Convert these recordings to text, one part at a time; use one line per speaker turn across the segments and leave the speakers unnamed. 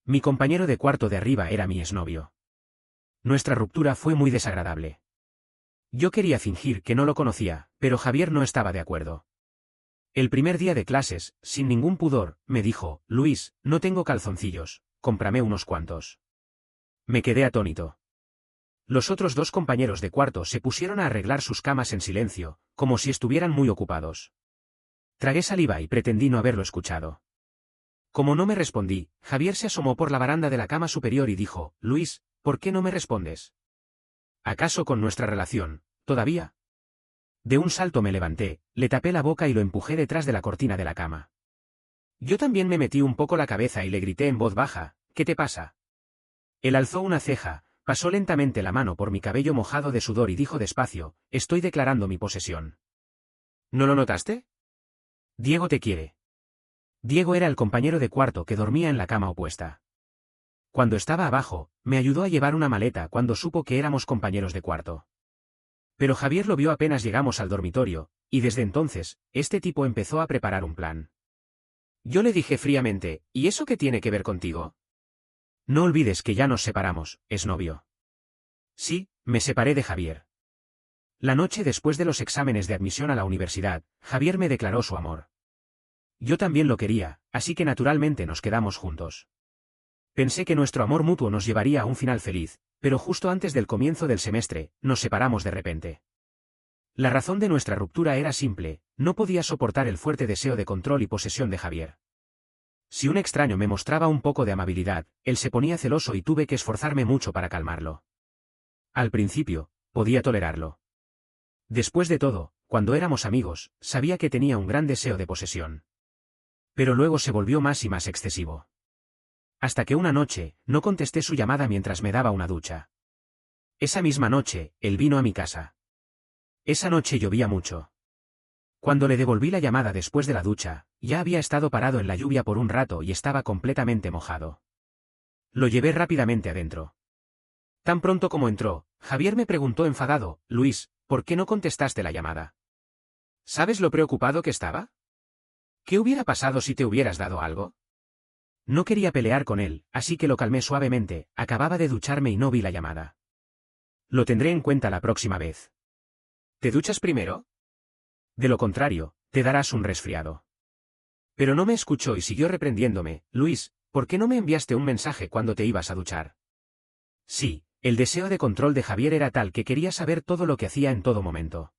Mi compañero de cuarto de arriba era mi exnovio. Nuestra ruptura fue muy desagradable. Yo quería fingir que no lo conocía, pero Javier no estaba de acuerdo. El primer día de clases, sin ningún pudor, me dijo: Luis, no tengo calzoncillos, cómprame unos cuantos. Me quedé atónito. Los otros dos compañeros de cuarto se pusieron a arreglar sus camas en silencio, como si estuvieran muy ocupados. Tragué saliva y pretendí no haberlo escuchado. Como no me respondí, Javier se asomó por la baranda de la cama superior y dijo: Luis, ¿por qué no me respondes? ¿Acaso con nuestra relación, todavía? De un salto me levanté, le tapé la boca y lo empujé detrás de la cortina de la cama. Yo también me metí un poco la cabeza y le grité en voz baja: ¿Qué te pasa? Él alzó una ceja, pasó lentamente la mano por mi cabello mojado de sudor y dijo despacio: Estoy declarando mi posesión. ¿No lo notaste? Diego te quiere. Diego era el compañero de cuarto que dormía en la cama opuesta. Cuando estaba abajo, me ayudó a llevar una maleta cuando supo que éramos compañeros de cuarto. Pero Javier lo vio apenas llegamos al dormitorio, y desde entonces, este tipo empezó a preparar un plan. Yo le dije fríamente: ¿Y eso qué tiene que ver contigo? No olvides que ya nos separamos, exnovio. Sí, me separé de Javier. La noche después de los exámenes de admisión a la universidad, Javier me declaró su amor. Yo también lo quería, así que naturalmente nos quedamos juntos. Pensé que nuestro amor mutuo nos llevaría a un final feliz, pero justo antes del comienzo del semestre, nos separamos de repente. La razón de nuestra ruptura era simple: no podía soportar el fuerte deseo de control y posesión de Javier. Si un extraño me mostraba un poco de amabilidad, él se ponía celoso y tuve que esforzarme mucho para calmarlo. Al principio, podía tolerarlo. Después de todo, cuando éramos amigos, sabía que tenía un gran deseo de posesión. Pero luego se volvió más y más excesivo. Hasta que una noche, no contesté su llamada mientras me daba una ducha. Esa misma noche, él vino a mi casa. Esa noche llovía mucho. Cuando le devolví la llamada después de la ducha, ya había estado parado en la lluvia por un rato y estaba completamente mojado. Lo llevé rápidamente adentro. Tan pronto como entró, Javier me preguntó enfadado: Luis, ¿por qué no contestaste la llamada? ¿Sabes lo preocupado que estaba? ¿Qué hubiera pasado si te hubieras dado algo? No quería pelear con él, así que lo calmé suavemente: acababa de ducharme y no vi la llamada. Lo tendré en cuenta la próxima vez. ¿Te duchas primero? De lo contrario, te darás un resfriado. Pero no me escuchó y siguió reprendiéndome: Luis, ¿por qué no me enviaste un mensaje cuando te ibas a duchar? Sí, el deseo de control de Javier era tal que quería saber todo lo que hacía en todo momento.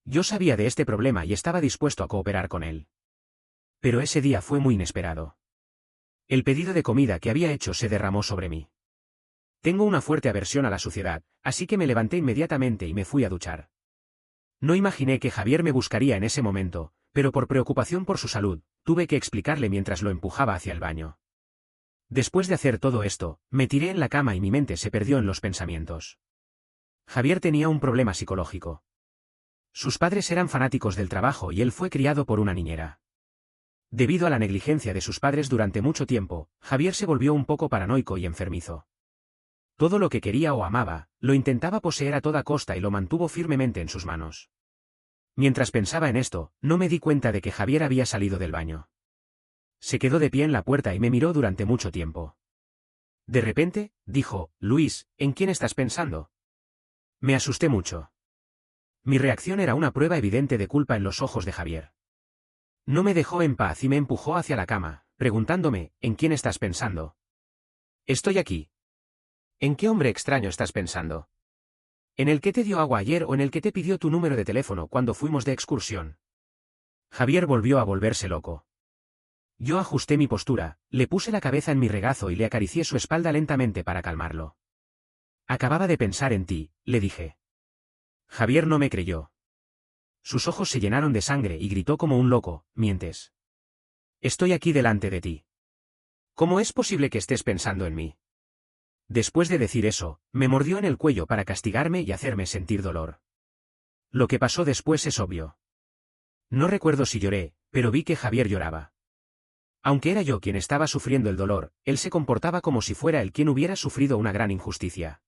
Yo sabía de este problema y estaba dispuesto a cooperar con él. Pero ese día fue muy inesperado. El pedido de comida que había hecho se derramó sobre mí. Tengo una fuerte aversión a la suciedad, así que me levanté inmediatamente y me fui a duchar. No imaginé que Javier me buscaría en ese momento, pero por preocupación por su salud, tuve que explicarle mientras lo empujaba hacia el baño. Después de hacer todo esto, me tiré en la cama y mi mente se perdió en los pensamientos. Javier tenía un problema psicológico. Sus padres eran fanáticos del trabajo y él fue criado por una niñera. Debido a la negligencia de sus padres durante mucho tiempo, Javier se volvió un poco paranoico y enfermizo. Todo lo que quería o amaba, lo intentaba poseer a toda costa y lo mantuvo firmemente en sus manos. Mientras pensaba en esto, no me di cuenta de que Javier había salido del baño. Se quedó de pie en la puerta y me miró durante mucho tiempo. De repente, dijo: Luis, ¿en quién estás pensando? Me asusté mucho. Mi reacción era una prueba evidente de culpa en los ojos de Javier. No me dejó en paz y me empujó hacia la cama, preguntándome: ¿en quién estás pensando? Estoy aquí. ¿En qué hombre extraño estás pensando? ¿En el que te dio agua ayer o en el que te pidió tu número de teléfono cuando fuimos de excursión? Javier volvió a volverse loco. Yo ajusté mi postura, le puse la cabeza en mi regazo y le acaricié su espalda lentamente para calmarlo. Acababa de pensar en ti, le dije. Javier no me creyó. Sus ojos se llenaron de sangre y gritó como un loco: mientes. Estoy aquí delante de ti. ¿Cómo es posible que estés pensando en mí? Después de decir eso, me mordió en el cuello para castigarme y hacerme sentir dolor. Lo que pasó después es obvio. No recuerdo si lloré, pero vi que Javier lloraba. Aunque era yo quien estaba sufriendo el dolor, él se comportaba como si fuera él quien hubiera sufrido una gran injusticia.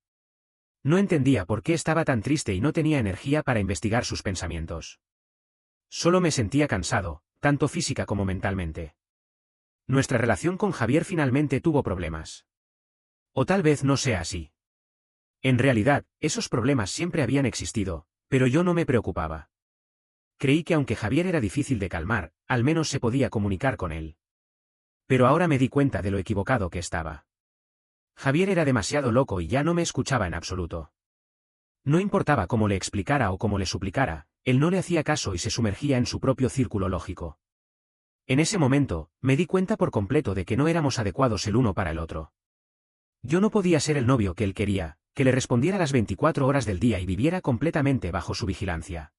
No entendía por qué estaba tan triste y no tenía energía para investigar sus pensamientos. Solo me sentía cansado, tanto física como mentalmente. Nuestra relación con Javier finalmente tuvo problemas. O tal vez no sea así. En realidad, esos problemas siempre habían existido, pero yo no me preocupaba. Creí que aunque Javier era difícil de calmar, al menos se podía comunicar con él. Pero ahora me di cuenta de lo equivocado que estaba. Javier era demasiado loco y ya no me escuchaba en absoluto. No importaba cómo le explicara o cómo le suplicara, él no le hacía caso y se sumergía en su propio círculo lógico. En ese momento, me di cuenta por completo de que no éramos adecuados el uno para el otro. Yo no podía ser el novio que él quería, que le respondiera las 24 horas del día y viviera completamente bajo su vigilancia.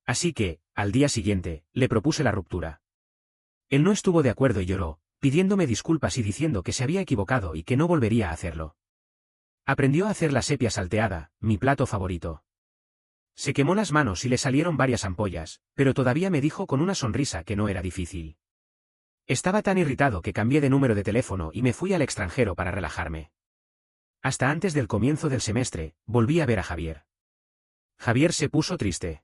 Así que, al día siguiente, le propuse la ruptura. Él no estuvo de acuerdo y lloró, pidiéndome disculpas y diciendo que se había equivocado y que no volvería a hacerlo. Aprendió a hacer la sepia salteada, mi plato favorito. Se quemó las manos y le salieron varias ampollas, pero todavía me dijo con una sonrisa que no era difícil. Estaba tan irritado que cambié de número de teléfono y me fui al extranjero para relajarme. Hasta antes del comienzo del semestre, volví a ver a Javier. Javier se puso triste.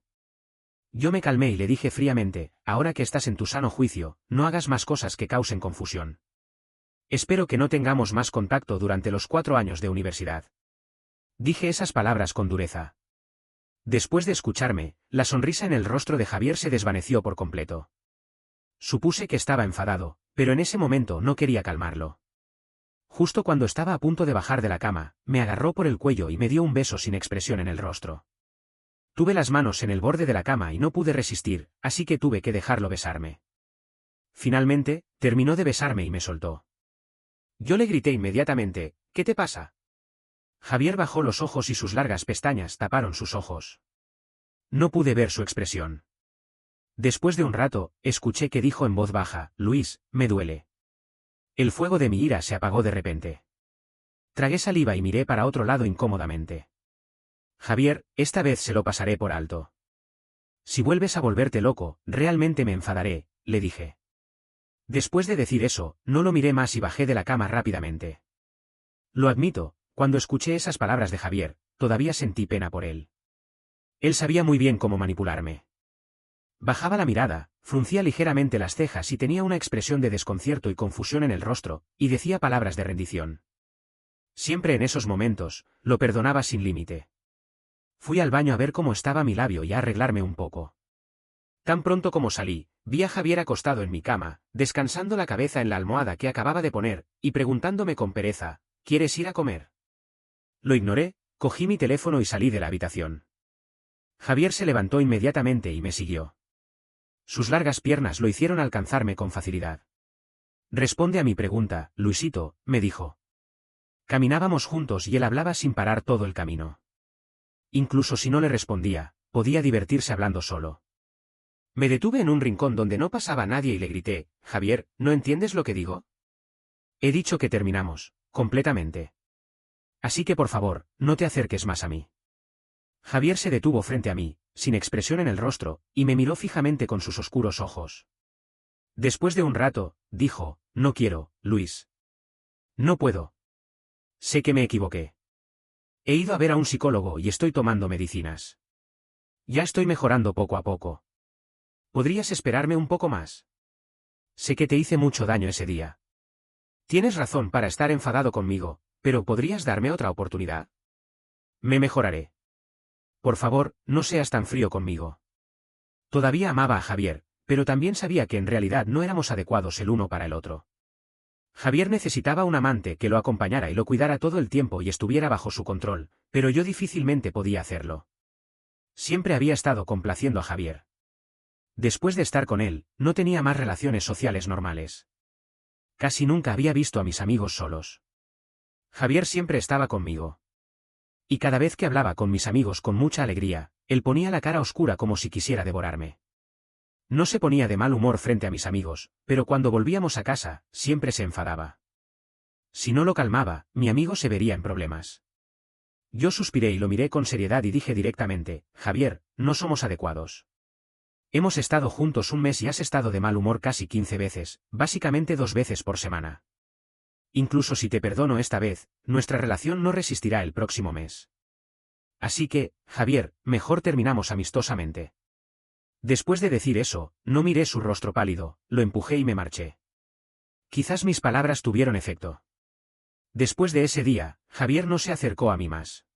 Yo me calmé y le dije fríamente, ahora que estás en tu sano juicio, no hagas más cosas que causen confusión. Espero que no tengamos más contacto durante los 4 años de universidad. Dije esas palabras con dureza. Después de escucharme, la sonrisa en el rostro de Javier se desvaneció por completo. Supuse que estaba enfadado, pero en ese momento no quería calmarlo. Justo cuando estaba a punto de bajar de la cama, me agarró por el cuello y me dio un beso sin expresión en el rostro. Tuve las manos en el borde de la cama y no pude resistir, así que tuve que dejarlo besarme. Finalmente, terminó de besarme y me soltó. Yo le grité inmediatamente, ¿qué te pasa? Javier bajó los ojos y sus largas pestañas taparon sus ojos. No pude ver su expresión. Después de un rato, escuché que dijo en voz baja, Luis, me duele. El fuego de mi ira se apagó de repente. Tragué saliva y miré para otro lado incómodamente. Javier, esta vez se lo pasaré por alto. Si vuelves a volverte loco, realmente me enfadaré, le dije. Después de decir eso, no lo miré más y bajé de la cama rápidamente. Lo admito, cuando escuché esas palabras de Javier, todavía sentí pena por él. Él sabía muy bien cómo manipularme. Bajaba la mirada, fruncía ligeramente las cejas y tenía una expresión de desconcierto y confusión en el rostro, y decía palabras de rendición. Siempre en esos momentos, lo perdonaba sin límite. Fui al baño a ver cómo estaba mi labio y a arreglarme un poco. Tan pronto como salí, vi a Javier acostado en mi cama, descansando la cabeza en la almohada que acababa de poner, y preguntándome con pereza, ¿quieres ir a comer? Lo ignoré, cogí mi teléfono y salí de la habitación. Javier se levantó inmediatamente y me siguió. Sus largas piernas lo hicieron alcanzarme con facilidad. Responde a mi pregunta, Luisito, me dijo. Caminábamos juntos y él hablaba sin parar todo el camino. Incluso si no le respondía, podía divertirse hablando solo. Me detuve en un rincón donde no pasaba nadie y le grité, Javier, ¿no entiendes lo que digo? He dicho que terminamos, completamente. Así que por favor, no te acerques más a mí. Javier se detuvo frente a mí, sin expresión en el rostro, y me miró fijamente con sus oscuros ojos. Después de un rato, dijo, no quiero, Luis. No puedo. Sé que me equivoqué. He ido a ver a un psicólogo y estoy tomando medicinas. Ya estoy mejorando poco a poco. ¿Podrías esperarme un poco más? Sé que te hice mucho daño ese día. Tienes razón para estar enfadado conmigo, pero ¿podrías darme otra oportunidad? Me mejoraré. Por favor, no seas tan frío conmigo. Todavía amaba a Javier, pero también sabía que en realidad no éramos adecuados el uno para el otro. Javier necesitaba un amante que lo acompañara y lo cuidara todo el tiempo y estuviera bajo su control, pero yo difícilmente podía hacerlo. Siempre había estado complaciendo a Javier. Después de estar con él, no tenía más relaciones sociales normales. Casi nunca había visto a mis amigos solos. Javier siempre estaba conmigo. Y cada vez que hablaba con mis amigos con mucha alegría, él ponía la cara oscura como si quisiera devorarme. No se ponía de mal humor frente a mis amigos, pero cuando volvíamos a casa, siempre se enfadaba. Si no lo calmaba, mi amigo se vería en problemas. Yo suspiré y lo miré con seriedad y dije directamente, Javier, no somos adecuados. Hemos estado juntos un mes y has estado de mal humor casi 15 veces, básicamente 2 veces por semana. Incluso si te perdono esta vez, nuestra relación no resistirá el próximo mes. Así que, Javier, mejor terminamos amistosamente. Después de decir eso, no miré su rostro pálido, lo empujé y me marché. Quizás mis palabras tuvieron efecto. Después de ese día, Javier no se acercó a mí más.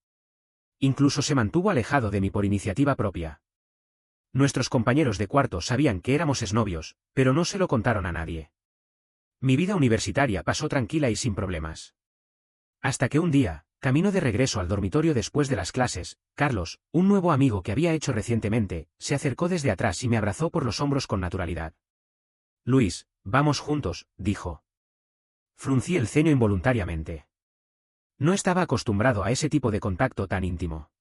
Incluso se mantuvo alejado de mí por iniciativa propia. Nuestros compañeros de cuarto sabían que éramos exnovios, pero no se lo contaron a nadie. Mi vida universitaria pasó tranquila y sin problemas. Hasta que un día, camino de regreso al dormitorio después de las clases, Carlos, un nuevo amigo que había hecho recientemente, se acercó desde atrás y me abrazó por los hombros con naturalidad. Luis, vamos juntos, dijo. Fruncí el ceño involuntariamente. No estaba acostumbrado a ese tipo de contacto tan íntimo.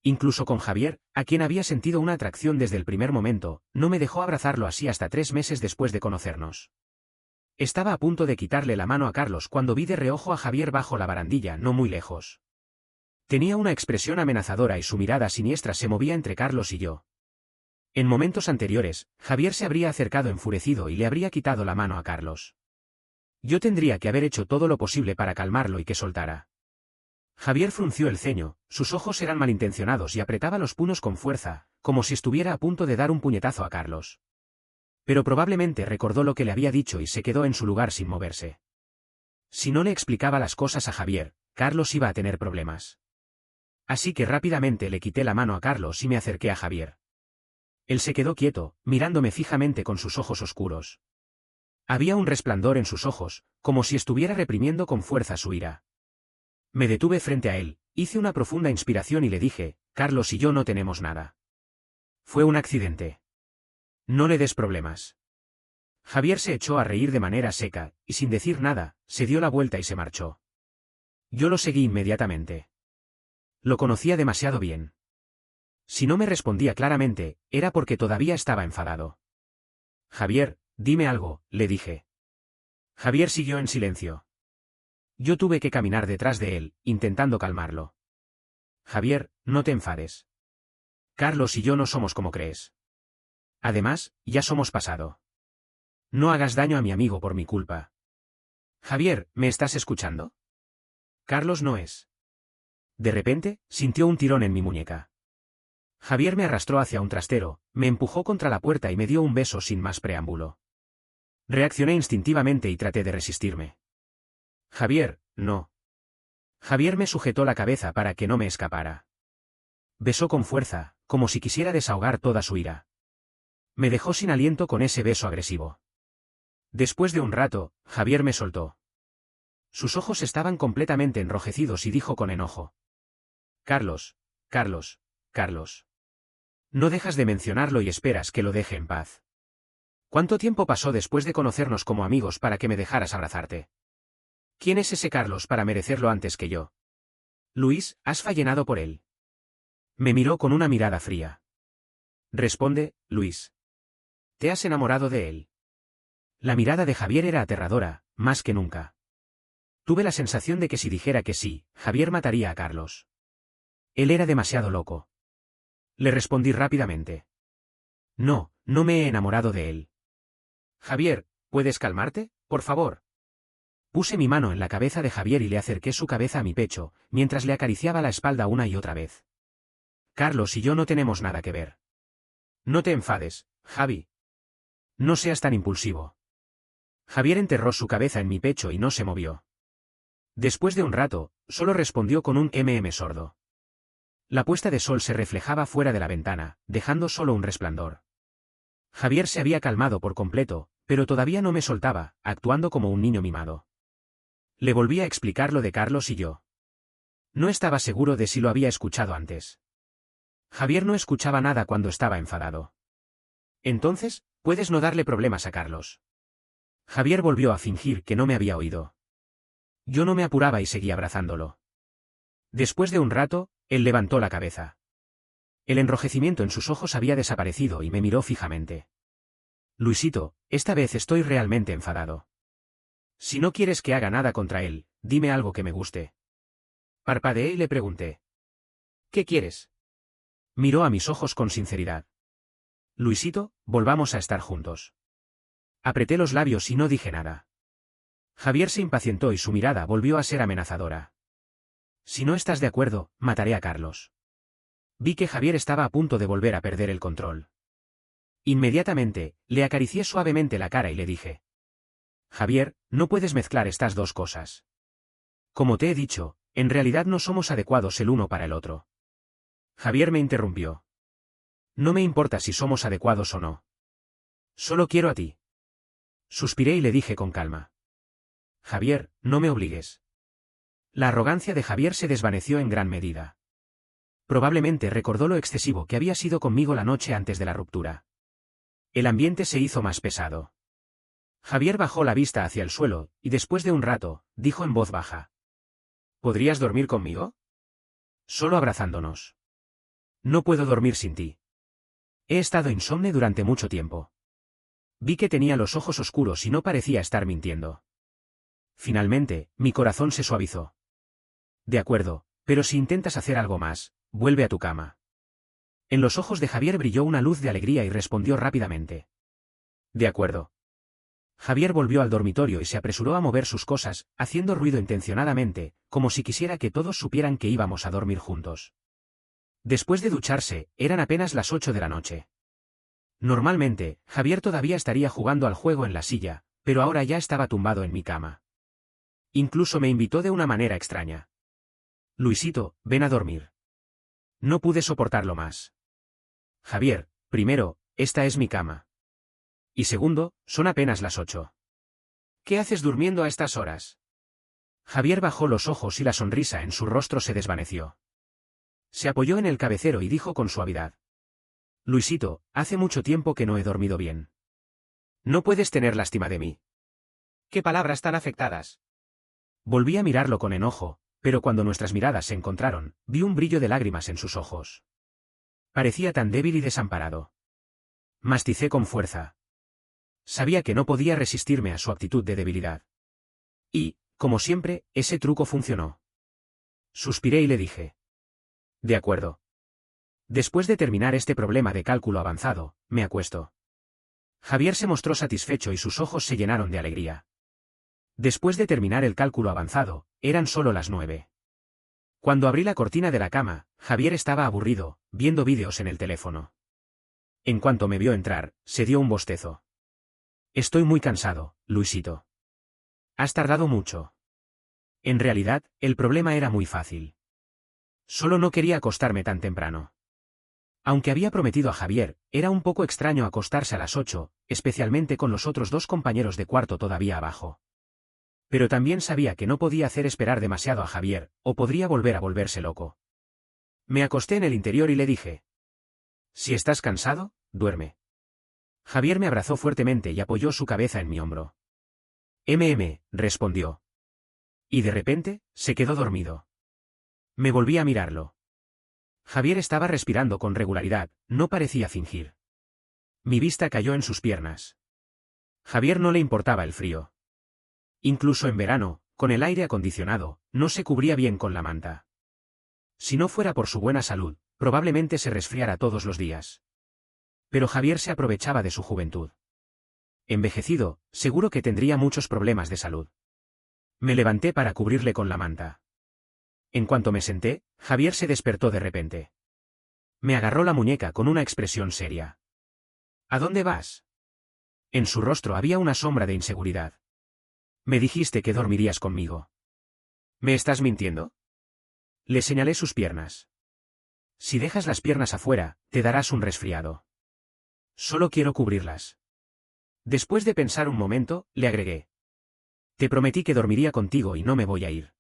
Incluso con Javier, a quien había sentido una atracción desde el primer momento, no me dejó abrazarlo así hasta 3 meses después de conocernos. Estaba a punto de quitarle la mano a Carlos cuando vi de reojo a Javier bajo la barandilla no muy lejos. Tenía una expresión amenazadora y su mirada siniestra se movía entre Carlos y yo. En momentos anteriores, Javier se habría acercado enfurecido y le habría quitado la mano a Carlos. Yo tendría que haber hecho todo lo posible para calmarlo y que soltara. Javier frunció el ceño, sus ojos eran malintencionados y apretaba los puños con fuerza, como si estuviera a punto de dar un puñetazo a Carlos. Pero probablemente recordó lo que le había dicho y se quedó en su lugar sin moverse. Si no le explicaba las cosas a Javier, Carlos iba a tener problemas. Así que rápidamente le quité la mano a Carlos y me acerqué a Javier. Él se quedó quieto, mirándome fijamente con sus ojos oscuros. Había un resplandor en sus ojos, como si estuviera reprimiendo con fuerza su ira. Me detuve frente a él, hice una profunda inspiración y le dije, Carlos y yo no tenemos nada. Fue un accidente. No le des problemas. Javier se echó a reír de manera seca, y sin decir nada, se dio la vuelta y se marchó. Yo lo seguí inmediatamente. Lo conocía demasiado bien. Si no me respondía claramente, era porque todavía estaba enfadado. Javier, dime algo, le dije. Javier siguió en silencio. Yo tuve que caminar detrás de él, intentando calmarlo. Javier, no te enfades. Carlos y yo no somos como crees. Además, ya somos pasado. No hagas daño a mi amigo por mi culpa. Javier, ¿me estás escuchando? Carlos no es. De repente, sintió un tirón en mi muñeca. Javier me arrastró hacia un trastero, me empujó contra la puerta y me dio un beso sin más preámbulo. Reaccioné instintivamente y traté de resistirme. Javier, no. Javier me sujetó la cabeza para que no me escapara. Besó con fuerza, como si quisiera desahogar toda su ira. Me dejó sin aliento con ese beso agresivo. Después de un rato, Javier me soltó. Sus ojos estaban completamente enrojecidos y dijo con enojo. Carlos, Carlos, Carlos. No dejas de mencionarlo y esperas que lo deje en paz. ¿Cuánto tiempo pasó después de conocernos como amigos para que me dejaras abrazarte? ¿Quién es ese Carlos para merecerlo antes que yo? Luis, has fallenado por él. Me miró con una mirada fría. Responde, Luis. ¿Te has enamorado de él? La mirada de Javier era aterradora, más que nunca. Tuve la sensación de que si dijera que sí, Javier mataría a Carlos. Él era demasiado loco. Le respondí rápidamente. No, no me he enamorado de él. Javier, ¿puedes calmarte, por favor? Puse mi mano en la cabeza de Javier y le acerqué su cabeza a mi pecho, mientras le acariciaba la espalda una y otra vez. Carlos y yo no tenemos nada que ver. No te enfades, Javi. No seas tan impulsivo. Javier enterró su cabeza en mi pecho y no se movió. Después de un rato, solo respondió con un sordo. La puesta de sol se reflejaba fuera de la ventana, dejando solo un resplandor. Javier se había calmado por completo, pero todavía no me soltaba, actuando como un niño mimado. Le volví a explicar lo de Carlos y yo. No estaba seguro de si lo había escuchado antes. Javier no escuchaba nada cuando estaba enfadado. Entonces, puedes no darle problemas a Carlos. Javier volvió a fingir que no me había oído. Yo no me apuraba y seguí abrazándolo. Después de un rato, él levantó la cabeza. El enrojecimiento en sus ojos había desaparecido y me miró fijamente. Luisito, esta vez estoy realmente enfadado. Si no quieres que haga nada contra él, dime algo que me guste. Parpadeé y le pregunté. ¿Qué quieres? Miró a mis ojos con sinceridad. Luisito, volvamos a estar juntos. Apreté los labios y no dije nada. Javier se impacientó y su mirada volvió a ser amenazadora. Si no estás de acuerdo, mataré a Carlos. Vi que Javier estaba a punto de volver a perder el control. Inmediatamente, le acaricié suavemente la cara y le dije. Javier, no puedes mezclar estas dos cosas. Como te he dicho, en realidad no somos adecuados el uno para el otro. Javier me interrumpió. No me importa si somos adecuados o no. Solo quiero a ti. Suspiré y le dije con calma. Javier, no me obligues. La arrogancia de Javier se desvaneció en gran medida. Probablemente recordó lo excesivo que había sido conmigo la noche antes de la ruptura. El ambiente se hizo más pesado. Javier bajó la vista hacia el suelo, y después de un rato, dijo en voz baja. ¿Podrías dormir conmigo? Solo abrazándonos. No puedo dormir sin ti. He estado insomne durante mucho tiempo. Vi que tenía los ojos oscuros y no parecía estar mintiendo. Finalmente, mi corazón se suavizó. De acuerdo, pero si intentas hacer algo más, vuelve a tu cama. En los ojos de Javier brilló una luz de alegría y respondió rápidamente. De acuerdo. Javier volvió al dormitorio y se apresuró a mover sus cosas, haciendo ruido intencionadamente, como si quisiera que todos supieran que íbamos a dormir juntos. Después de ducharse, eran apenas las 8 de la noche. Normalmente, Javier todavía estaría jugando al juego en la silla, pero ahora ya estaba tumbado en mi cama. Incluso me invitó de una manera extraña. Luisito, ven a dormir. No pude soportarlo más. Javier, primero, esta es mi cama. Y segundo, son apenas las 8. ¿Qué haces durmiendo a estas horas? Javier bajó los ojos y la sonrisa en su rostro se desvaneció. Se apoyó en el cabecero y dijo con suavidad. Luisito, hace mucho tiempo que no he dormido bien. No puedes tener lástima de mí. ¿Qué palabras tan afectadas? Volví a mirarlo con enojo, pero cuando nuestras miradas se encontraron, vi un brillo de lágrimas en sus ojos. Parecía tan débil y desamparado. Masticé con fuerza. Sabía que no podía resistirme a su actitud de debilidad. Y, como siempre, ese truco funcionó. Suspiré y le dije. De acuerdo. Después de terminar este problema de cálculo avanzado, me acuesto. Javier se mostró satisfecho y sus ojos se llenaron de alegría. Después de terminar el cálculo avanzado, eran solo las 9. Cuando abrí la cortina de la cama, Javier estaba aburrido, viendo vídeos en el teléfono. En cuanto me vio entrar, se dio un bostezo. Estoy muy cansado, Luisito. Has tardado mucho. En realidad, el problema era muy fácil. Solo no quería acostarme tan temprano. Aunque había prometido a Javier, era un poco extraño acostarse a las 8, especialmente con los otros dos compañeros de cuarto todavía abajo. Pero también sabía que no podía hacer esperar demasiado a Javier, o podría volver a volverse loco. Me acosté en el interior y le dije. Si estás cansado, duerme. Javier me abrazó fuertemente y apoyó su cabeza en mi hombro. Respondió. Y de repente, se quedó dormido. Me volví a mirarlo. Javier estaba respirando con regularidad, no parecía fingir. Mi vista cayó en sus piernas. Javier no le importaba el frío. Incluso en verano, con el aire acondicionado, no se cubría bien con la manta. Si no fuera por su buena salud, probablemente se resfriara todos los días. Pero Javier se aprovechaba de su juventud. Envejecido, seguro que tendría muchos problemas de salud. Me levanté para cubrirle con la manta. En cuanto me senté, Javier se despertó de repente. Me agarró la muñeca con una expresión seria. ¿A dónde vas? En su rostro había una sombra de inseguridad. Me dijiste que dormirías conmigo. ¿Me estás mintiendo? Le señalé sus piernas. Si dejas las piernas afuera, te darás un resfriado. Solo quiero cubrirlas. Después de pensar un momento, le agregué. Te prometí que dormiría contigo y no me voy a ir.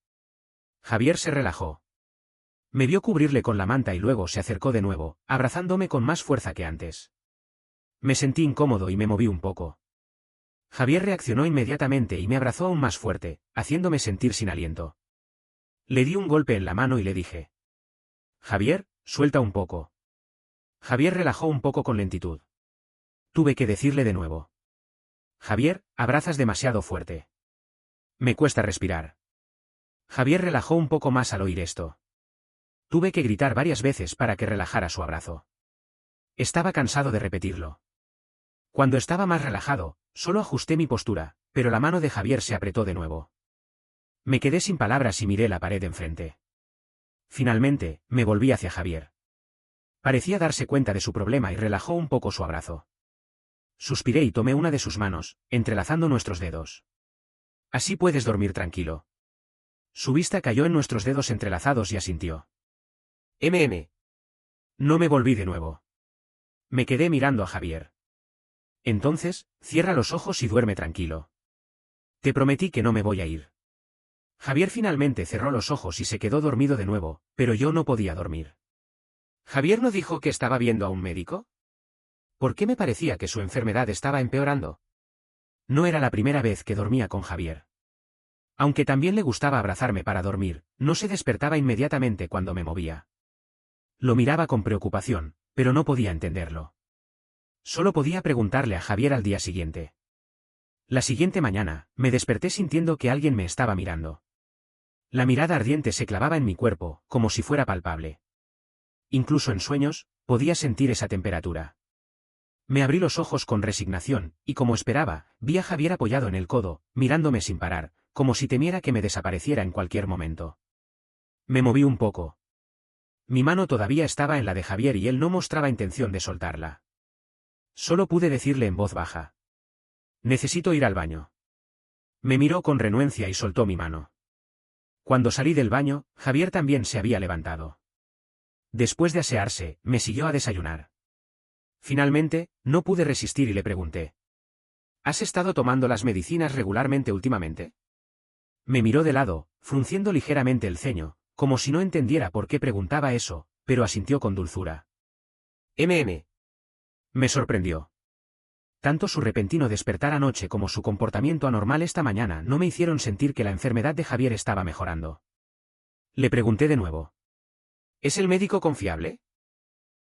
Javier se relajó. Me vio cubrirle con la manta y luego se acercó de nuevo, abrazándome con más fuerza que antes. Me sentí incómodo y me moví un poco. Javier reaccionó inmediatamente y me abrazó aún más fuerte, haciéndome sentir sin aliento. Le di un golpe en la mano y le dije. Javier, suelta un poco. Javier relajó un poco con lentitud. Tuve que decirle de nuevo. Javier, abrazas demasiado fuerte. Me cuesta respirar. Javier relajó un poco más al oír esto. Tuve que gritar varias veces para que relajara su abrazo. Estaba cansado de repetirlo. Cuando estaba más relajado, solo ajusté mi postura, pero la mano de Javier se apretó de nuevo. Me quedé sin palabras y miré la pared enfrente. Finalmente, me volví hacia Javier. Parecía darse cuenta de su problema y relajó un poco su abrazo. Suspiré y tomé una de sus manos, entrelazando nuestros dedos. Así puedes dormir tranquilo. Su vista cayó en nuestros dedos entrelazados y asintió. No me volví de nuevo. Me quedé mirando a Javier. Entonces, cierra los ojos y duerme tranquilo. Te prometí que no me voy a ir. Javier finalmente cerró los ojos y se quedó dormido de nuevo, pero yo no podía dormir. ¿Javier no dijo que estaba viendo a un médico? ¿Por qué me parecía que su enfermedad estaba empeorando? No era la primera vez que dormía con Javier. Aunque también le gustaba abrazarme para dormir, no se despertaba inmediatamente cuando me movía. Lo miraba con preocupación, pero no podía entenderlo. Solo podía preguntarle a Javier al día siguiente. La siguiente mañana, me desperté sintiendo que alguien me estaba mirando. La mirada ardiente se clavaba en mi cuerpo, como si fuera palpable. Incluso en sueños, podía sentir esa temperatura. Me abrí los ojos con resignación, y como esperaba, vi a Javier apoyado en el codo, mirándome sin parar, como si temiera que me desapareciera en cualquier momento. Me moví un poco. Mi mano todavía estaba en la de Javier y él no mostraba intención de soltarla. Solo pude decirle en voz baja. Necesito ir al baño. Me miró con renuencia y soltó mi mano. Cuando salí del baño, Javier también se había levantado. Después de asearse, me siguió a desayunar. Finalmente, no pude resistir y le pregunté. ¿Has estado tomando las medicinas regularmente últimamente? Me miró de lado, frunciendo ligeramente el ceño, como si no entendiera por qué preguntaba eso, pero asintió con dulzura. Me sorprendió. Tanto su repentino despertar anoche como su comportamiento anormal esta mañana no me hicieron sentir que la enfermedad de Javier estaba mejorando. Le pregunté de nuevo. ¿Es el médico confiable?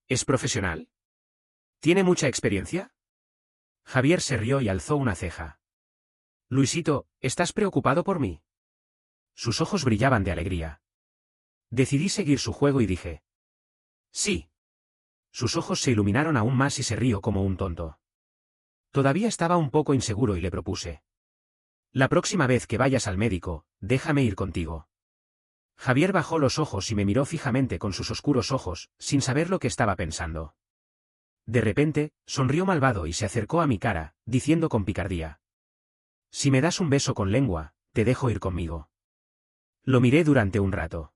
¿Es profesional? ¿Tiene mucha experiencia? Javier se rió y alzó una ceja. Luisito, ¿estás preocupado por mí? Sus ojos brillaban de alegría. Decidí seguir su juego y dije. Sí. Sus ojos se iluminaron aún más y se rió como un tonto. Todavía estaba un poco inseguro y le propuse. La próxima vez que vayas al médico, déjame ir contigo. Javier bajó los ojos y me miró fijamente con sus oscuros ojos, sin saber lo que estaba pensando. De repente, sonrió malvado y se acercó a mi cara, diciendo con picardía. Si me das un beso con lengua, te dejo ir conmigo. Lo miré durante un rato.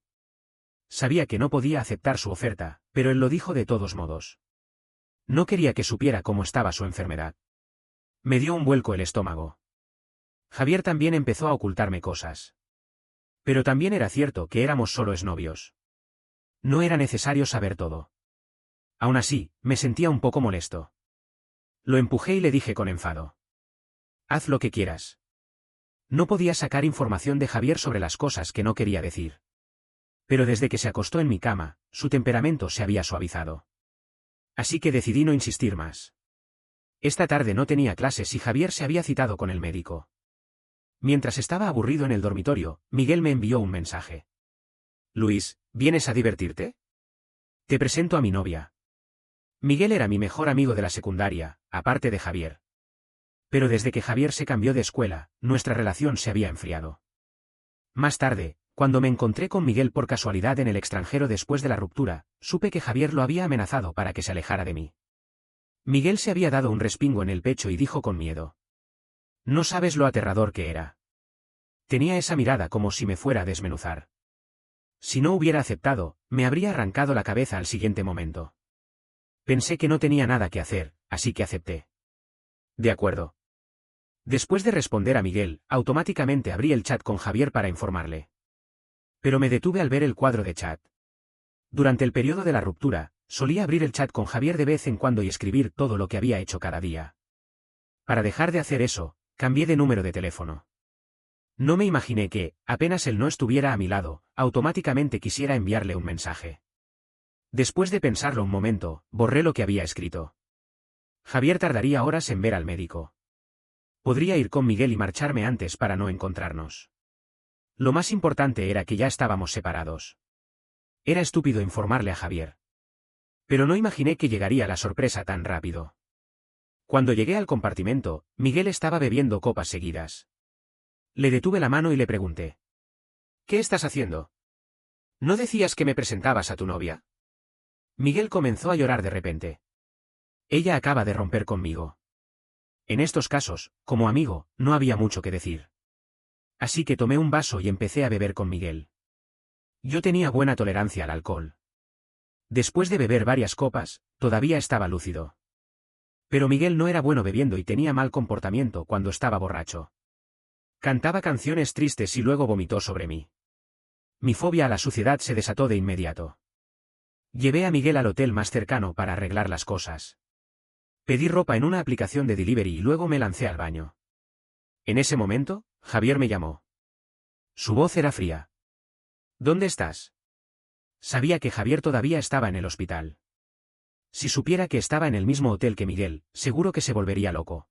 Sabía que no podía aceptar su oferta, pero él lo dijo de todos modos. No quería que supiera cómo estaba su enfermedad. Me dio un vuelco el estómago. Javier también empezó a ocultarme cosas. Pero también era cierto que éramos solo exnovios. No era necesario saber todo. Aún así, me sentía un poco molesto. Lo empujé y le dije con enfado. Haz lo que quieras. No podía sacar información de Javier sobre las cosas que no quería decir. Pero desde que se acostó en mi cama, su temperamento se había suavizado. Así que decidí no insistir más. Esta tarde no tenía clases y Javier se había citado con el médico. Mientras estaba aburrido en el dormitorio, Miguel me envió un mensaje. Luis, ¿vienes a divertirte? Te presento a mi novia. Miguel era mi mejor amigo de la secundaria, aparte de Javier. Pero desde que Javier se cambió de escuela, nuestra relación se había enfriado. Más tarde, cuando me encontré con Miguel por casualidad en el extranjero después de la ruptura, supe que Javier lo había amenazado para que se alejara de mí. Miguel se había dado un respingo en el pecho y dijo con miedo. No sabes lo aterrador que era. Tenía esa mirada como si me fuera a desmenuzar. Si no hubiera aceptado, me habría arrancado la cabeza al siguiente momento. Pensé que no tenía nada que hacer, así que acepté. De acuerdo. Después de responder a Miguel, automáticamente abrí el chat con Javier para informarle. Pero me detuve al ver el cuadro de chat. Durante el periodo de la ruptura, solía abrir el chat con Javier de vez en cuando y escribir todo lo que había hecho cada día. Para dejar de hacer eso, cambié de número de teléfono. No me imaginé que, apenas él no estuviera a mi lado, automáticamente quisiera enviarle un mensaje. Después de pensarlo un momento, borré lo que había escrito. Javier tardaría horas en ver al médico. Podría ir con Miguel y marcharme antes para no encontrarnos. Lo más importante era que ya estábamos separados. Era estúpido informarle a Javier. Pero no imaginé que llegaría la sorpresa tan rápido. Cuando llegué al compartimento, Miguel estaba bebiendo copas seguidas. Le detuve la mano y le pregunté. ¿Qué estás haciendo? ¿No decías que me presentabas a tu novia? Miguel comenzó a llorar de repente. Ella acaba de romper conmigo. En estos casos, como amigo, no había mucho que decir. Así que tomé un vaso y empecé a beber con Miguel. Yo tenía buena tolerancia al alcohol. Después de beber varias copas, todavía estaba lúcido. Pero Miguel no era bueno bebiendo y tenía mal comportamiento cuando estaba borracho. Cantaba canciones tristes y luego vomitó sobre mí. Mi fobia a la suciedad se desató de inmediato. Llevé a Miguel al hotel más cercano para arreglar las cosas. Pedí ropa en una aplicación de delivery y luego me lancé al baño. En ese momento, Javier me llamó. Su voz era fría. ¿Dónde estás? Sabía que Javier todavía estaba en el hospital. Si supiera que estaba en el mismo hotel que Miguel, seguro que se volvería loco.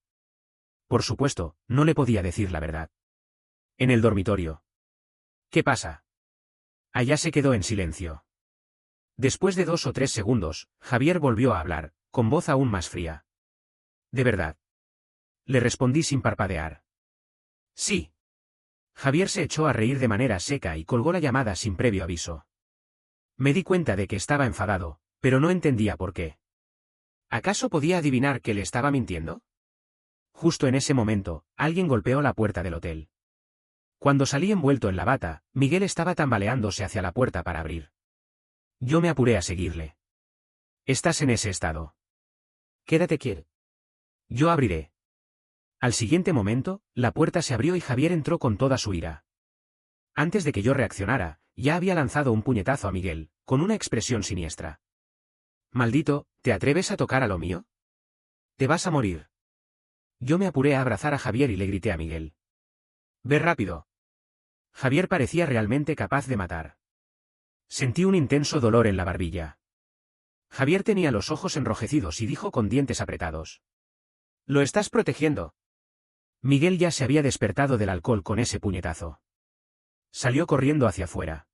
Por supuesto, no le podía decir la verdad. En el dormitorio. ¿Qué pasa? Allá se quedó en silencio. Después de 2 o 3 segundos, Javier volvió a hablar, con voz aún más fría. ¿De verdad? Le respondí sin parpadear. Sí. Javier se echó a reír de manera seca y colgó la llamada sin previo aviso. Me di cuenta de que estaba enfadado, pero no entendía por qué. ¿Acaso podía adivinar que le estaba mintiendo? Justo en ese momento, alguien golpeó la puerta del hotel. Cuando salí envuelto en la bata, Miguel estaba tambaleándose hacia la puerta para abrir. Yo me apuré a seguirle. ¿Estás en ese estado? Quédate quieto. Yo abriré. Al siguiente momento, la puerta se abrió y Javier entró con toda su ira. Antes de que yo reaccionara, ya había lanzado un puñetazo a Miguel, con una expresión siniestra. Maldito, ¿te atreves a tocar a lo mío? Te vas a morir. Yo me apuré a abrazar a Javier y le grité a Miguel. Ve rápido. Javier parecía realmente capaz de matar. Sentí un intenso dolor en la barbilla. Javier tenía los ojos enrojecidos y dijo con dientes apretados. Lo estás protegiendo. Miguel ya se había despertado del alcohol con ese puñetazo. Salió corriendo hacia afuera.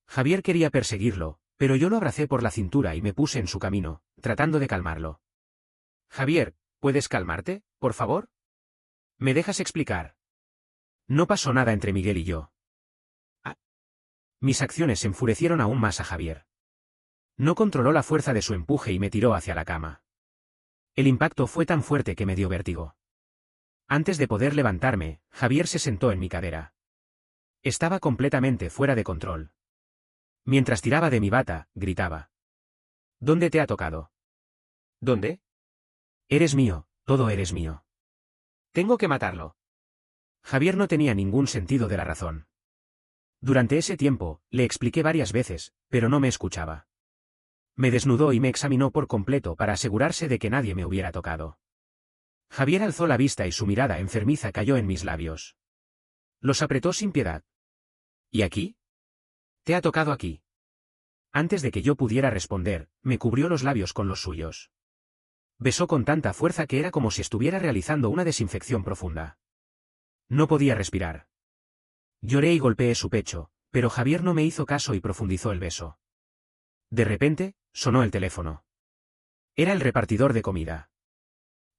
Javier quería perseguirlo, pero yo lo abracé por la cintura y me puse en su camino, tratando de calmarlo. Javier, ¿puedes calmarte, por favor? ¿Me dejas explicar? No pasó nada entre Miguel y yo. Mis acciones enfurecieron aún más a Javier. No controló la fuerza de su empuje y me tiró hacia la cama. El impacto fue tan fuerte que me dio vértigo. Antes de poder levantarme, Javier se sentó en mi cadera. Estaba completamente fuera de control. Mientras tiraba de mi bata, gritaba. ¿Dónde te ha tocado? ¿Dónde? Eres mío, todo eres mío. Tengo que matarlo. Javier no tenía ningún sentido de la razón. Durante ese tiempo, le expliqué varias veces, pero no me escuchaba. Me desnudó y me examinó por completo para asegurarse de que nadie me hubiera tocado. Javier alzó la vista y su mirada enfermiza cayó en mis labios. Los apretó sin piedad. ¿Y aquí? Te ha tocado aquí. Antes de que yo pudiera responder, me cubrió los labios con los suyos. Besó con tanta fuerza que era como si estuviera realizando una desinfección profunda. No podía respirar. Lloré y golpeé su pecho, pero Javier no me hizo caso y profundizó el beso. De repente, sonó el teléfono. Era el repartidor de comida.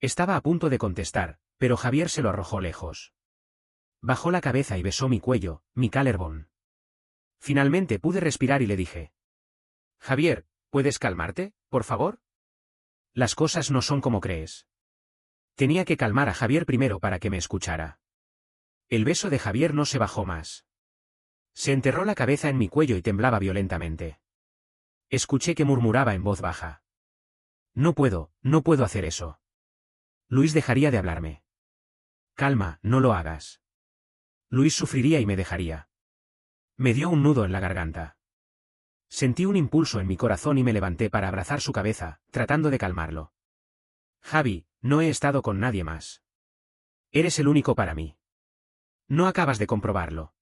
Estaba a punto de contestar, pero Javier se lo arrojó lejos. Bajó la cabeza y besó mi cuello, mi collarbone. Finalmente pude respirar y le dije. Javier, ¿puedes calmarte, por favor? Las cosas no son como crees. Tenía que calmar a Javier primero para que me escuchara. El beso de Javier no se bajó más. Se enterró la cabeza en mi cuello y temblaba violentamente. Escuché que murmuraba en voz baja. No puedo hacer eso. Luis dejaría de hablarme. Calma, no lo hagas. Luis sufriría y me dejaría. Me dio un nudo en la garganta. Sentí un impulso en mi corazón y me levanté para abrazar su cabeza, tratando de calmarlo. Javi, no he estado con nadie más. Eres el único para mí. No acabas de comprobarlo.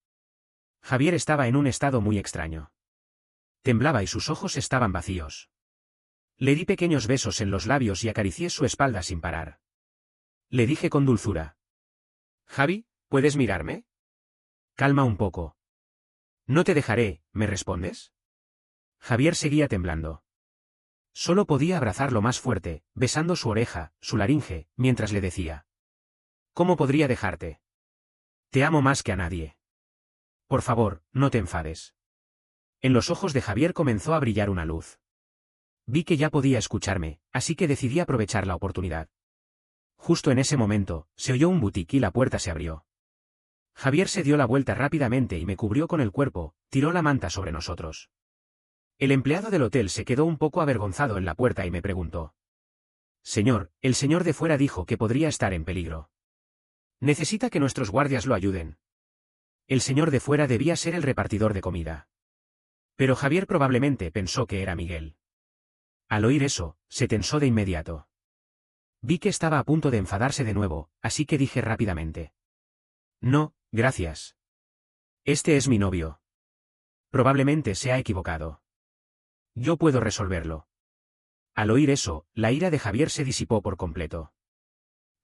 Javier estaba en un estado muy extraño. Temblaba y sus ojos estaban vacíos. Le di pequeños besos en los labios y acaricié su espalda sin parar. Le dije con dulzura. Javi, ¿puedes mirarme? Calma un poco. No te dejaré, ¿me respondes? Javier seguía temblando. Solo podía abrazarlo más fuerte, besando su oreja, su laringe, mientras le decía. ¿Cómo podría dejarte? Te amo más que a nadie. Por favor, no te enfades. En los ojos de Javier comenzó a brillar una luz. Vi que ya podía escucharme, así que decidí aprovechar la oportunidad. Justo en ese momento, se oyó un butic y la puerta se abrió. Javier se dio la vuelta rápidamente y me cubrió con el cuerpo, tiró la manta sobre nosotros. El empleado del hotel se quedó un poco avergonzado en la puerta y me preguntó. Señor, el señor de fuera dijo que podría estar en peligro. Necesita que nuestros guardias lo ayuden. El señor de fuera debía ser el repartidor de comida. Pero Javier probablemente pensó que era Miguel. Al oír eso, se tensó de inmediato. Vi que estaba a punto de enfadarse de nuevo, así que dije rápidamente. No, gracias. Este es mi novio. Probablemente se ha equivocado. Yo puedo resolverlo. Al oír eso, la ira de Javier se disipó por completo.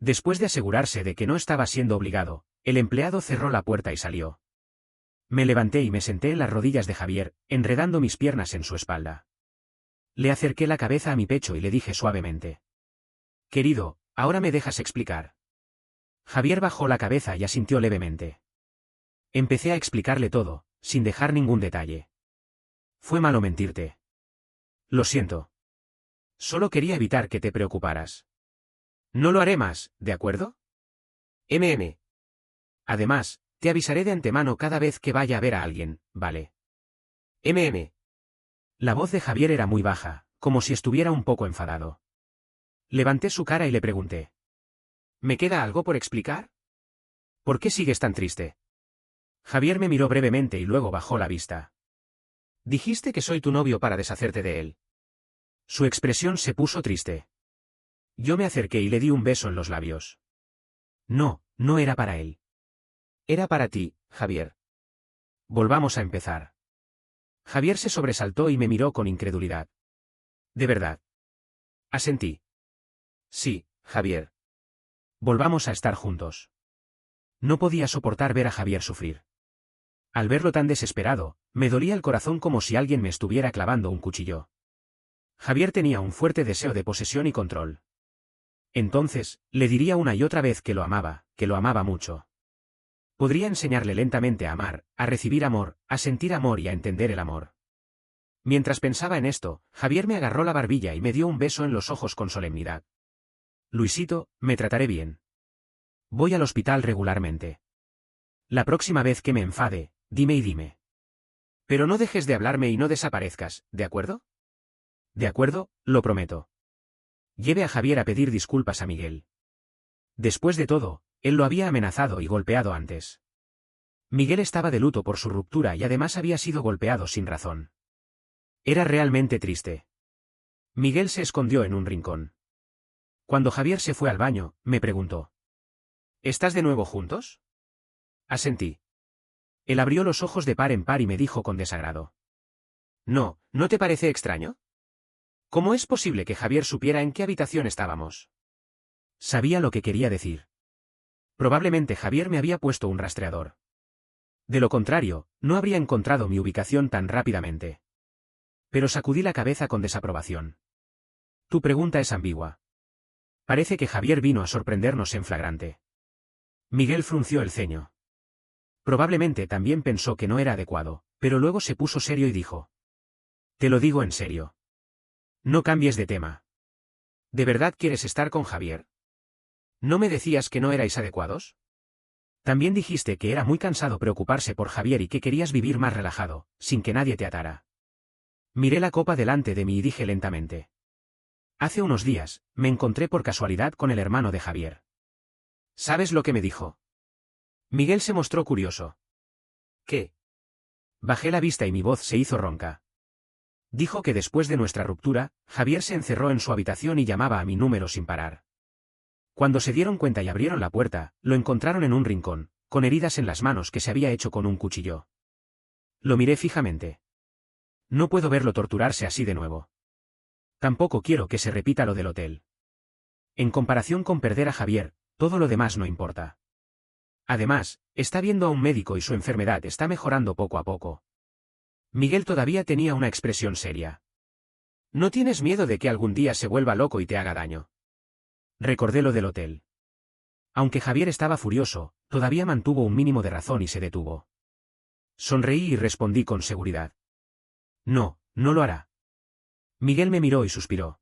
Después de asegurarse de que no estaba siendo obligado, el empleado cerró la puerta y salió. Me levanté y me senté en las rodillas de Javier, enredando mis piernas en su espalda. Le acerqué la cabeza a mi pecho y le dije suavemente. Querido, ahora me dejas explicar. Javier bajó la cabeza y asintió levemente. Empecé a explicarle todo, sin dejar ningún detalle. Fue malo mentirte. Lo siento. Solo quería evitar que te preocuparas. No lo haré más, ¿de acuerdo? Además, te avisaré de antemano cada vez que vaya a ver a alguien, ¿vale? La voz de Javier era muy baja, como si estuviera un poco enfadado. Levanté su cara y le pregunté. ¿Me queda algo por explicar? ¿Por qué sigues tan triste? Javier me miró brevemente y luego bajó la vista. Dijiste que soy tu novio para deshacerte de él. Su expresión se puso triste. Yo me acerqué y le di un beso en los labios. No, no era para él. Era para ti, Javier. Volvamos a empezar. Javier se sobresaltó y me miró con incredulidad. ¿De verdad? Asentí. Sí, Javier. Volvamos a estar juntos. No podía soportar ver a Javier sufrir. Al verlo tan desesperado, me dolía el corazón como si alguien me estuviera clavando un cuchillo. Javier tenía un fuerte deseo de posesión y control. Entonces, le diría una y otra vez que lo amaba mucho. Podría enseñarle lentamente a amar, a recibir amor, a sentir amor y a entender el amor. Mientras pensaba en esto, Javier me agarró la barbilla y me dio un beso en los ojos con solemnidad. Luisito, me trataré bien. Voy al hospital regularmente. La próxima vez que me enfade, dime. Pero no dejes de hablarme y no desaparezcas, ¿de acuerdo? De acuerdo, lo prometo. Lleve a Javier a pedir disculpas a Miguel. Después de todo, él lo había amenazado y golpeado antes. Miguel estaba de luto por su ruptura y además había sido golpeado sin razón. Era realmente triste. Miguel se escondió en un rincón. Cuando Javier se fue al baño, me preguntó. ¿Estás de nuevo juntos? Asentí. Él abrió los ojos de par en par y me dijo con desagrado. No, ¿no te parece extraño? ¿Cómo es posible que Javier supiera en qué habitación estábamos? Sabía lo que quería decir. Probablemente Javier me había puesto un rastreador. De lo contrario, no habría encontrado mi ubicación tan rápidamente. Pero sacudí la cabeza con desaprobación. Tu pregunta es ambigua. Parece que Javier vino a sorprendernos en flagrante. Miguel frunció el ceño. Probablemente también pensó que no era adecuado, pero luego se puso serio y dijo. Te lo digo en serio. No cambies de tema. ¿De verdad quieres estar con Javier? ¿No me decías que no erais adecuados? También dijiste que era muy cansado preocuparse por Javier y que querías vivir más relajado, sin que nadie te atara. Miré la copa delante de mí y dije lentamente. Hace unos días, me encontré por casualidad con el hermano de Javier. ¿Sabes lo que me dijo? Miguel se mostró curioso. ¿Qué? Bajé la vista y mi voz se hizo ronca. Dijo que después de nuestra ruptura, Javier se encerró en su habitación y llamaba a mi número sin parar. Cuando se dieron cuenta y abrieron la puerta, lo encontraron en un rincón, con heridas en las manos que se había hecho con un cuchillo. Lo miré fijamente. No puedo verlo torturarse así de nuevo. Tampoco quiero que se repita lo del hotel. En comparación con perder a Javier, todo lo demás no importa. Además, está viendo a un médico y su enfermedad está mejorando poco a poco. Miguel todavía tenía una expresión seria. ¿No tienes miedo de que algún día se vuelva loco y te haga daño? Recordé lo del hotel. Aunque Javier estaba furioso, todavía mantuvo un mínimo de razón y se detuvo. Sonreí y respondí con seguridad. No, no lo hará. Miguel me miró y suspiró.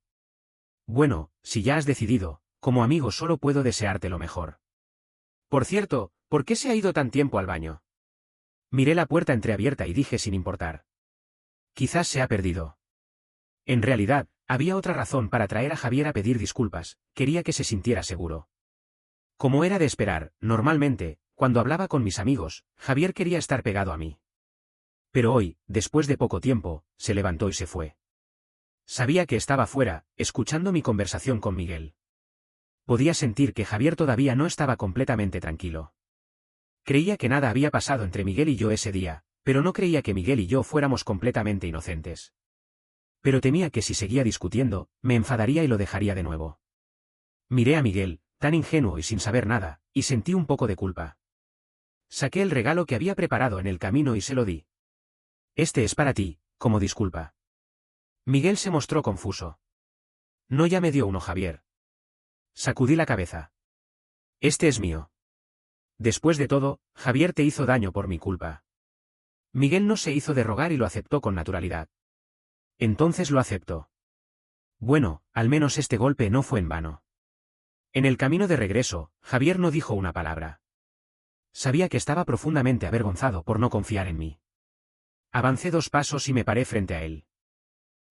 Bueno, si ya has decidido, como amigo solo puedo desearte lo mejor. Por cierto, ¿Por qué se ha ido tan tiempo al baño? Miré la puerta entreabierta y dije sin importar. Quizás se ha perdido. En realidad, había otra razón para traer a Javier a pedir disculpas, quería que se sintiera seguro. Como era de esperar, normalmente, cuando hablaba con mis amigos, Javier quería estar pegado a mí. Pero hoy, después de poco tiempo, se levantó y se fue. Sabía que estaba fuera, escuchando mi conversación con Miguel. Podía sentir que Javier todavía no estaba completamente tranquilo. Creía que nada había pasado entre Miguel y yo ese día, pero no creía que Miguel y yo fuéramos completamente inocentes. Pero temía que si seguía discutiendo, me enfadaría y lo dejaría de nuevo. Miré a Miguel, tan ingenuo y sin saber nada, y sentí un poco de culpa. Saqué el regalo que había preparado en el camino y se lo di. Este es para ti, como disculpa. Miguel se mostró confuso. No, ya me dio uno, Javier. Sacudí la cabeza. Este es mío. Después de todo, Javier te hizo daño por mi culpa. Miguel no se hizo de rogar y lo aceptó con naturalidad. Entonces lo aceptó. Bueno, al menos este golpe no fue en vano. En el camino de regreso, Javier no dijo una palabra. Sabía que estaba profundamente avergonzado por no confiar en mí. Avancé 2 pasos y me paré frente a él.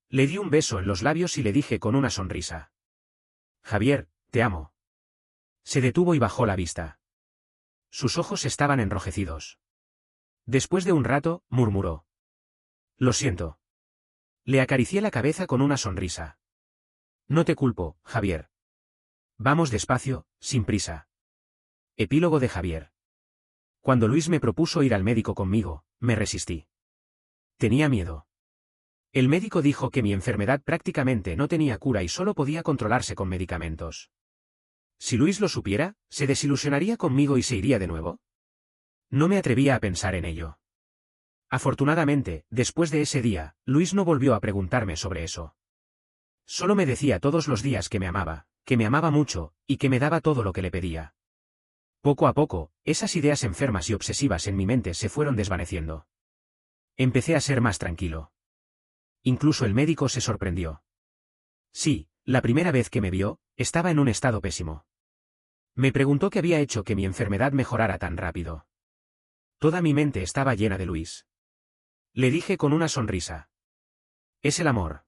Le di un beso en los labios y le dije con una sonrisa. Javier, te amo. Se detuvo y bajó la vista. Sus ojos estaban enrojecidos. Después de un rato, murmuró. Lo siento. Le acaricié la cabeza con una sonrisa. No te culpo, Javier. Vamos despacio, sin prisa. Epílogo de Javier. Cuando Luis me propuso ir al médico conmigo, me resistí. Tenía miedo. El médico dijo que mi enfermedad prácticamente no tenía cura y solo podía controlarse con medicamentos. Si Luis lo supiera, ¿se desilusionaría conmigo y se iría de nuevo? No me atrevía a pensar en ello. Afortunadamente, después de ese día, Luis no volvió a preguntarme sobre eso. Solo me decía todos los días que me amaba mucho, y que me daba todo lo que le pedía. Poco a poco, esas ideas enfermas y obsesivas en mi mente se fueron desvaneciendo. Empecé a ser más tranquilo. Incluso el médico se sorprendió. Sí, la primera vez que me vio, estaba en un estado pésimo. Me preguntó qué había hecho que mi enfermedad mejorara tan rápido. Toda mi mente estaba llena de Luis. Le dije con una sonrisa. Es el amor.